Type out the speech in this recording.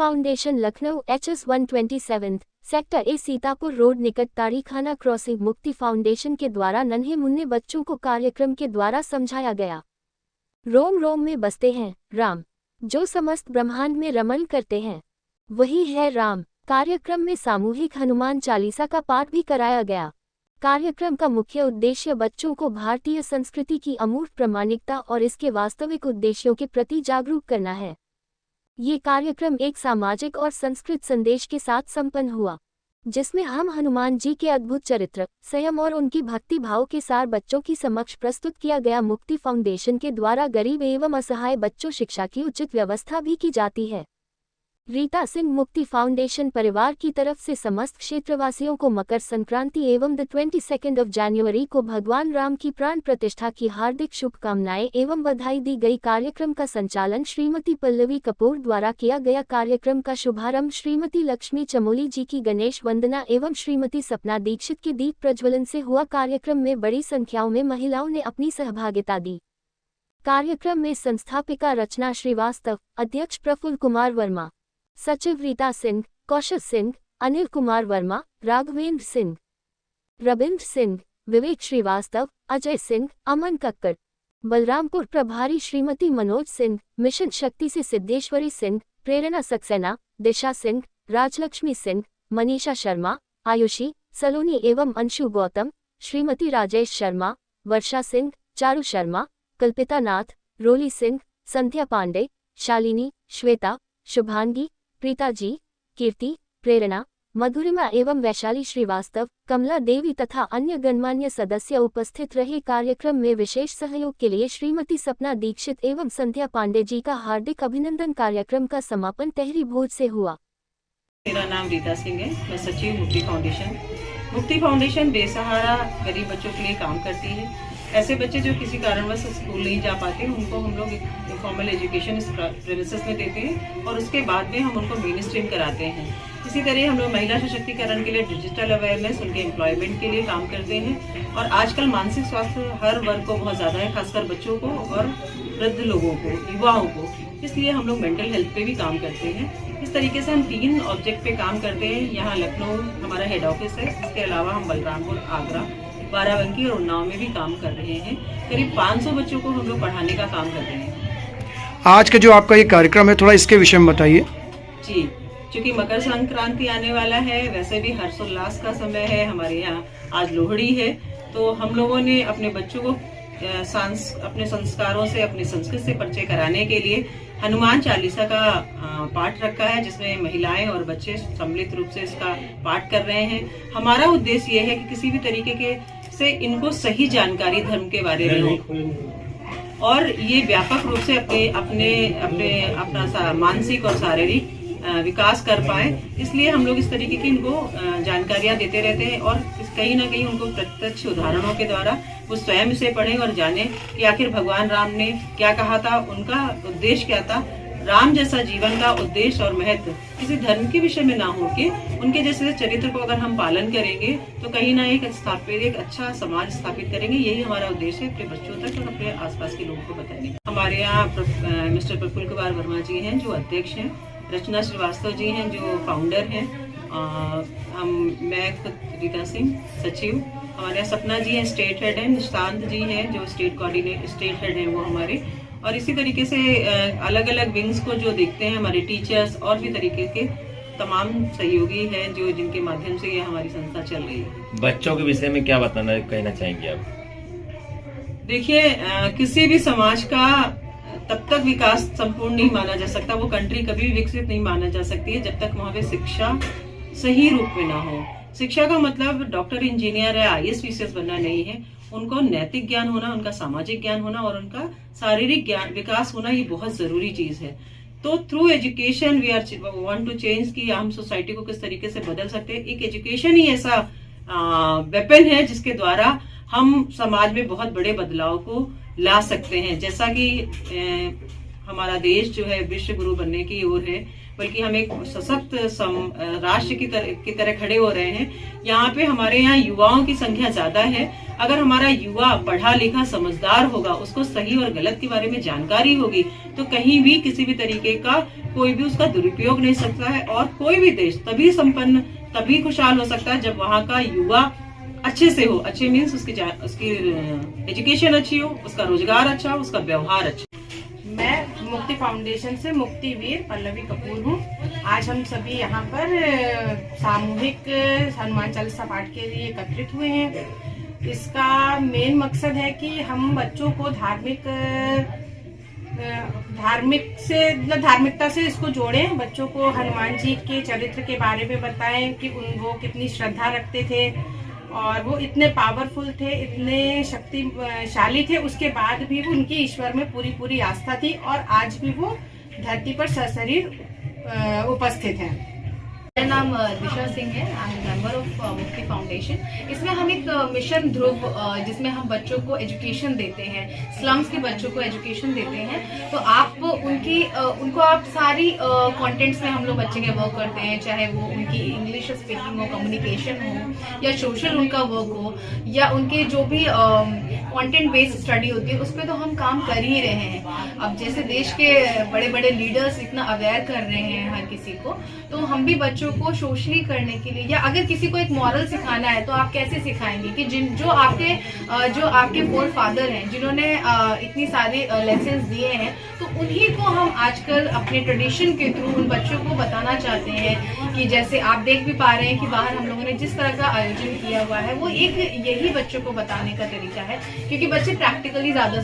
Foundation Lucknow HS127 sector A Sitapur road निकट ताड़ीखाना crossing मुक्ति foundation के द्वारा नन्हे मुन्ने बच्चों को कार्यक्रम के द्वारा समझाया गया। रोम रोम में बसते हैं राम, जो समस्त ब्रह्मांड में रमण करते हैं वही है राम। कार्यक्रम में सामूहिक हनुमान चालीसा का पाठ भी कराया गया। कार्यक्रम का मुख्य उद्देश्य बच्चों को भारतीय संस्कृति की अमूर्त प्रामाणिकता और इसके वास्तविक उद्देश्यों के प्रति जागरूक करना है। ये कार्यक्रम एक सामाजिक और संस्कृत संदेश के साथ संपन्न हुआ, जिसमें हम हनुमान जी के अद्भुत चरित्र, संयम और उनकी भक्ति भाव के सार बच्चों की समक्ष प्रस्तुत किया गया। मुक्ति फाउंडेशन के द्वारा गरीब एवं असहाय बच्चों शिक्षा की उचित व्यवस्था भी की जाती है। रीता सिंह मुक्ति फाउंडेशन परिवार की तरफ से समस्त क्षेत्रवासियों को मकर संक्रांति एवं 22 जनवरी को भगवान राम की प्राण प्रतिष्ठा की हार्दिक शुभकामनाएं एवं बधाई दी गई। कार्यक्रम का संचालन श्रीमती पल्लवी कपूर द्वारा किया गया। कार्यक्रम का शुभारंभ श्रीमती लक्ष्मी चमोली जी की गणेश वंदना एवं श्रीमती सपना दीक्षित के दीप प्रज्वलन से हुआ। कार्यक्रम में बड़ी संख्याओं में महिलाओं ने अपनी सहभागिता दी। कार्यक्रम में संस्थापिका रचना श्रीवास्तव, अध्यक्ष प्रफुल्ल कुमार वर्मा, सचिव रीता सिंह, कौशल सिंह, अनिल कुमार वर्मा, राघवेंद्र सिंह, रविंद्र सिंह, विवेक श्रीवास्तव, अजय सिंह, अमन कक्कड़, बलरामपुर प्रभारी श्रीमती मनोज सिंह, मिशन शक्ति से सिद्धेश्वरी सिंह, प्रेरणा सक्सेना, दिशा सिंह, राजलक्ष्मी सिंह, मनीषा शर्मा, आयुषी, सलोनी एवं अंशु गौतम, श्रीमती राजेश शर्मा, वर्षा सिंह, चारू शर्मा, कल्पिता नाथ, रोली सिंह, संध्या पांडे, शालिनी, श्वेता, शुभांगी, प्रीता जी, कीर्ति, प्रेरणा, मधुरिमा एवं वैशाली श्रीवास्तव, कमला देवी तथा अन्य गणमान्य सदस्य उपस्थित रहे। कार्यक्रम में विशेष सहयोग के लिए श्रीमती सपना दीक्षित एवं संध्या पांडे जी का हार्दिक अभिनंदन। कार्यक्रम का समापन तहरी भोज से हुआ। मेरा नाम रीता सिंह है, मैं सचिव मुक्ति फाउंडेशन। मुक्ति फाउंडेशन बेसहारा गरीब बच्चों के लिए काम करती है। ऐसे बच्चे जो किसी कारणवश स्कूल नहीं जा पाते, उनको हम लोग इनफॉर्मल एजुकेशन इस प्रेमिसेस में देते हैं और उसके बाद में हम उनको मेन स्ट्रीम कराते हैं। इसी तरह हम लोग महिला सशक्तिकरण के लिए डिजिटल अवेयरनेस, उनके एम्प्लॉयमेंट के लिए काम करते हैं। और आजकल मानसिक स्वास्थ्य हर वर्ग को बहुत ज़्यादा है, खासकर बच्चों को और वृद्ध लोगों को, युवाओं को। इसलिए हम लोग मेंटल हेल्थ पे भी काम करते हैं। इस तरीके से हम 3 ऑब्जेक्ट पे काम करते हैं। यहाँ लखनऊ हमारा हेड ऑफिस है, इसके अलावा हम बलरामपुर, आगरा, बाराबंकी और उन्नाव में भी काम कर रहे हैं। करीब 500 बच्चों को हम लोग पढ़ाने का काम कर रहे हैं। आज का जो आपका ये कार्यक्रम है, थोड़ा इसके विषय में बताइए। जी, क्योंकि मकर संक्रांति आने वाला है, वैसे भी हर्षोल्लास का समय है। हमारे यहाँ आज लोहड़ी है, तो हम लोगों ने अपने बच्चों को अपने संस्कारों से, अपनी संस्कृति से परिचय कराने के लिए हनुमान चालीसा का पाठ रखा है, जिसमें महिलाएं और बच्चे सम्मिलित रूप से इसका पाठ कर रहे हैं। हमारा उद्देश्य ये है कि किसी भी तरीके के से इनको सही जानकारी धर्म के बारे में हो और ये व्यापक रूप से अपना मानसिक और शारीरिक विकास कर पाए। इसलिए हम लोग इस तरीके की इनको जानकारियां देते रहते हैं और कहीं ना कहीं उनको प्रत्यक्ष उदाहरणों के द्वारा वो स्वयं इसे पढ़ें और जाने कि आखिर भगवान राम ने क्या कहा था, उनका उद्देश्य क्या था। राम जैसा जीवन का उद्देश्य और महत्व किसी धर्म के विषय में ना हो के उनके जैसे चरित्र को अगर हम पालन करेंगे तो कहीं ना एक अच्छा समाज स्थापित करेंगे। यही हमारा उद्देश्य है, अपने बच्चों तक और अपने आसपास के लोगों को बताने का। हमारे यहाँ मिस्टर प्रफुल्ल कुमार वर्मा जी हैं जो अध्यक्ष हैं, रचना श्रीवास्तव जी हैं जो फाउंडर हैं, मैं खुद रीता सिंह सचिव, हमारे यहाँ सपना जी हैं स्टेट हेड हैं, निशांत जी हैं जो स्टेट हेड हैं वो हमारे। और इसी तरीके से अलग अलग विंग्स को जो देखते हैं हमारे टीचर्स और भी तरीके के तमाम सहयोगी हैं जो जिनके माध्यम से ये हमारी संस्था चल रही है। बच्चों के विषय में क्या कहना चाहेंगे आप? देखिए, किसी भी समाज का तब तक विकास संपूर्ण नहीं माना जा सकता, वो कंट्री कभी भी विकसित नहीं माना जा सकती है जब तक वहाँ पे शिक्षा सही रूप में ना हो। शिक्षा का मतलब डॉक्टर, इंजीनियर या IAS PCS बनना नहीं है। उनको नैतिक ज्ञान होना, उनका सामाजिक ज्ञान होना और उनका शारीरिक ज्ञान विकास होना, ये बहुत जरूरी चीज है। तो through education we want to change कि हम सोसाइटी को किस तरीके से बदल सकते हैं। एक एजुकेशन ही ऐसा वेपन है जिसके द्वारा हम समाज में बहुत बड़े बदलाव को ला सकते हैं। जैसा कि हमारा देश जो है विश्व गुरु बनने की ओर है, बल्कि हम एक सशक्त राष्ट्र की तरह खड़े हो रहे हैं। यहाँ पे हमारे यहाँ युवाओं की संख्या ज्यादा है। अगर हमारा युवा पढ़ा लिखा समझदार होगा, उसको सही और गलत के बारे में जानकारी होगी, तो कहीं भी किसी भी तरीके का कोई भी उसका दुरुपयोग नहीं सकता है। और कोई भी देश तभी संपन्न, तभी खुशहाल हो सकता है जब वहाँ का युवा अच्छे से हो। अच्छे मीन्स उसकी एजुकेशन अच्छी हो, उसका रोजगार अच्छा हो, उसका व्यवहार अच्छा। मैं मुक्ति फाउंडेशन से मुक्ति वीर पल्लवी कपूर हूँ। आज हम सभी यहाँ पर सामूहिक हनुमान चालीसा पाठ के लिए एकत्रित हुए हैं। इसका मेन मकसद है कि हम बच्चों को धार्मिकता से इसको जोड़ें, बच्चों को हनुमान जी के चरित्र के बारे में बताएं कि वो कितनी श्रद्धा रखते थे और वो इतने पावरफुल थे, इतने शक्तिशाली थे, उसके बाद भी उनकी ईश्वर में पूरी आस्था थी और आज भी वो धरती पर सशरीर उपस्थित हैं। मेरा नाम दिशा सिंह है। आई एम मेंबर ऑफ मुक्ति फाउंडेशन। इसमें हम एक मिशन ध्रुव जिसमें हम बच्चों को एजुकेशन देते हैं, स्लम्स के बच्चों को एजुकेशन देते हैं। तो आप उनको आप सारी कंटेंट्स में हम लोग बच्चे के वर्क करते हैं, चाहे वो उनकी इंग्लिश स्पीकिंग हो, कम्युनिकेशन हो, या सोशल उनका वर्क हो, या उनके जो भी कंटेंट बेस्ड स्टडी होती है, उस पर तो हम काम कर ही रहे हैं। अब जैसे देश के बड़े बड़े लीडर्स इतना अवेयर कर रहे हैं हर किसी को, तो हम भी बच्चों को सोशली करने के लिए, या अगर किसी को एक मॉरल सिखाना है तो आप कैसे सिखाएंगे कि जो आपके फोर फादर हैं, जिन्होंने इतनी सारी लेसन्स दिए हैं, तो उन्हीं को हम आजकल अपने ट्रेडिशन के थ्रू उन बच्चों को बताना चाहते हैं। कि जैसे आप देख भी पा रहे हैं कि बाहर हम लोगों ने जिस तरह का आयोजन किया हुआ है, वो एक यही बच्चों को बताने का तरीका है, क्योंकि बच्चे प्रैक्टिकली ज्यादा